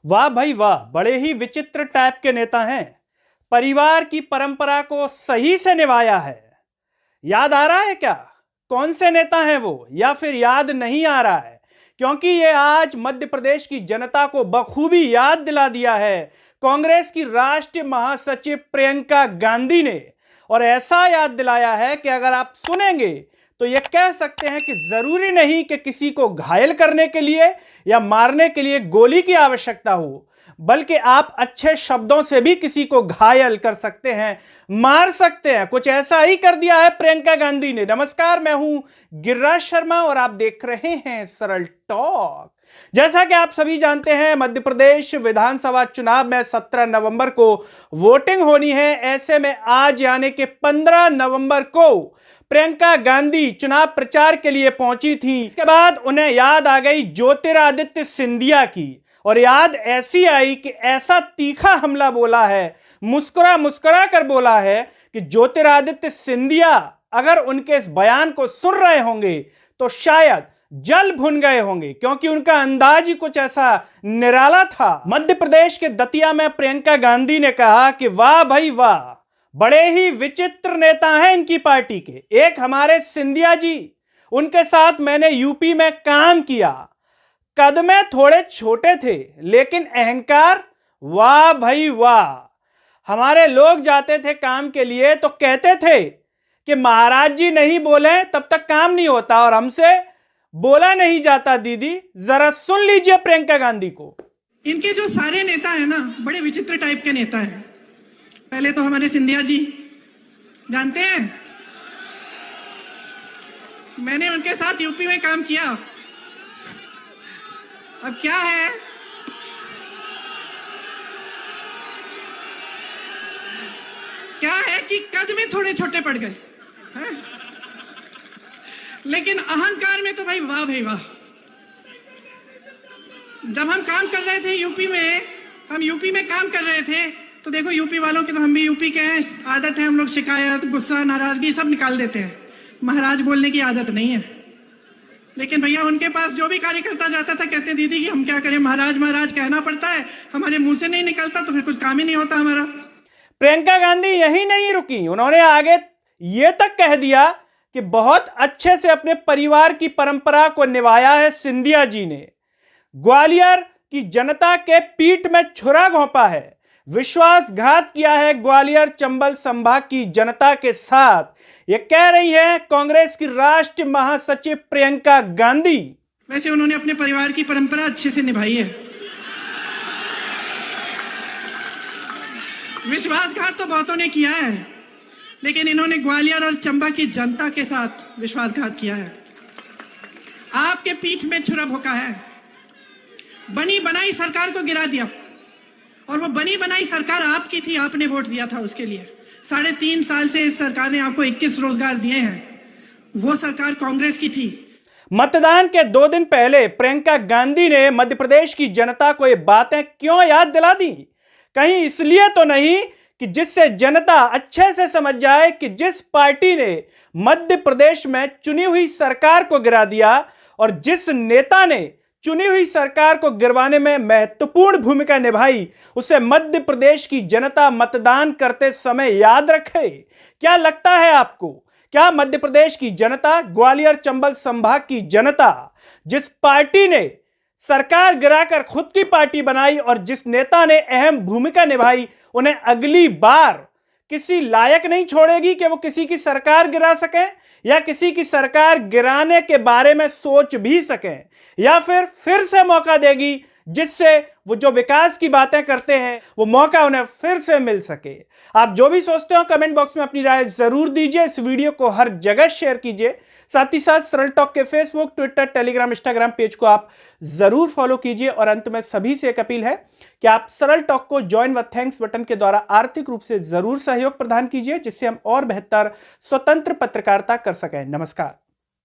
वाह भाई वाह, बड़े ही विचित्र टाइप के नेता हैं। परिवार की परंपरा को सही से निभाया है। याद आ रहा है क्या कौन से नेता हैं वो, या फिर याद नहीं आ रहा है? क्योंकि ये आज मध्य प्रदेश की जनता को बखूबी याद दिला दिया है कांग्रेस की राष्ट्रीय महासचिव प्रियंका गांधी ने। और ऐसा याद दिलाया है कि अगर आप सुनेंगे तो ये कह सकते हैं कि जरूरी नहीं कि किसी को घायल करने के लिए या मारने के लिए गोली की आवश्यकता हो, बल्कि आप अच्छे शब्दों से भी किसी को घायल कर सकते हैं, मार सकते हैं। कुछ ऐसा ही कर दिया है प्रियंका गांधी ने। नमस्कार, मैं हूं गिरिराज शर्मा और आप देख रहे हैं सरल टॉक। जैसा कि आप सभी जानते हैं, मध्य प्रदेश विधानसभा चुनाव में 17 नवंबर को वोटिंग होनी है। ऐसे में आज यानी कि 15 नवंबर को प्रियंका गांधी चुनाव प्रचार के लिए पहुंची थी। इसके बाद उन्हें याद आ गई ज्योतिरादित्य सिंधिया की, और याद ऐसी आई कि ऐसा तीखा हमला बोला है, मुस्कुरा मुस्कुरा कर बोला है कि ज्योतिरादित्य सिंधिया अगर उनके इस बयान को सुन रहे होंगे तो शायद जल भुन गए होंगे, क्योंकि उनका अंदाज ही कुछ ऐसा निराला था। मध्य प्रदेश के दतिया में प्रियंका गांधी ने कहा कि वाह भाई वाह, बड़े ही विचित्र नेता हैं इनकी पार्टी के। एक हमारे सिंधिया जी, उनके साथ मैंने यूपी में काम किया। कद में थोड़े छोटे थे लेकिन अहंकार, वाह भाई वाह। हमारे लोग जाते थे काम के लिए तो कहते थे कि महाराज जी नहीं बोले तब तक काम नहीं होता, और हमसे बोला नहीं जाता। दीदी जरा सुन लीजिए प्रियंका गांधी को। इनके जो सारे नेता है ना, बड़े विचित्र टाइप के नेता हैं। पहले तो हमारे सिंधिया जी, जानते हैं मैंने उनके साथ यूपी में काम किया। अब क्या है कि कद में थोड़े छोटे पड़ गए हैं? लेकिन अहंकार में तो भाई वाह भाई वाह। जब हम काम कर रहे थे यूपी में काम कर रहे थे तो देखो, यूपी वालों की तो हम भी यूपी के हैं, आदत है हम लोग शिकायत, गुस्सा, नाराजगी सब निकाल देते हैं। महाराज बोलने की आदत नहीं है। लेकिन भैया उनके पास जो भी कार्यकर्ता जाता था कहते दीदी कि हम क्या करें, महाराज महाराज कहना पड़ता है, हमारे मुंह से नहीं निकलता तो फिर कुछ काम ही नहीं होता हमारा। प्रियंका गांधी यही नहीं रुकी, उन्होंने आगे ये तक कह दिया कि बहुत अच्छे से अपने परिवार की परंपरा को निभाया है सिंधिया जी ने। ग्वालियर की जनता के पीठ में छुरा घोंपा है, विश्वासघात किया है ग्वालियर चंबल संभाग की जनता के साथ। ये कह रही है कांग्रेस की राष्ट्रीय महासचिव प्रियंका गांधी। वैसे उन्होंने अपने परिवार की परंपरा अच्छे से निभाई है। विश्वासघात तो बहुतों ने किया है, लेकिन इन्होंने ग्वालियर और चंबा की जनता के साथ विश्वासघात किया है। आपके पीठ में छुरा भोंका है, बनी बनाई सरकार को गिरा दिया, और वो बनी बनाई सरकार आपकी थी, आपने वोट दिया था उसके लिए। 3.5 साल से इस सरकार ने आपको 21 रोजगार दिए हैं, वो सरकार कांग्रेस की थी। मतदान के 2 दिन पहले प्रियंका गांधी ने मध्य प्रदेश की जनता को ये बातें क्यों याद दिला दी? कहीं इसलिए तो नहीं कि जिससे जनता अच्छे से समझ जाए कि जिस पार्टी ने मध्य प्रदेश में चुनी हुई सरकार को गिरा दिया और जिस नेता ने चुनी हुई सरकार को गिरवाने में महत्वपूर्ण भूमिका निभाई, उसे मध्य प्रदेश की जनता मतदान करते समय याद रखे। क्या लगता है आपको, क्या मध्य प्रदेश की जनता, ग्वालियर चंबल संभाग की जनता, जिस पार्टी ने सरकार गिराकर खुद की पार्टी बनाई और जिस नेता ने अहम भूमिका निभाई, उन्हें अगली बार किसी लायक नहीं छोड़ेगी कि वो किसी की सरकार गिरा सके, या किसी की सरकार गिराने के बारे में सोच भी सकें, या फिर से मौका देगी जिससे वो जो विकास की बातें करते हैं वो मौका उन्हें फिर से मिल सके? आप जो भी सोचते हो कमेंट बॉक्स में अपनी राय जरूर दीजिए। इस वीडियो को हर जगह शेयर कीजिए। साथ ही साथ सरल टॉक के Facebook, Twitter, Telegram, Instagram page को आप जरूर फॉलो कीजिए। और अंत में सभी से एक अपील है कि आप सरल टॉक को ज्वाइन व थैंक्स बटन के द्वारा आर्थिक रूप से जरूर सहयोग प्रदान कीजिए, जिससे हम और बेहतर स्वतंत्र पत्रकारिता कर सकें। नमस्कार।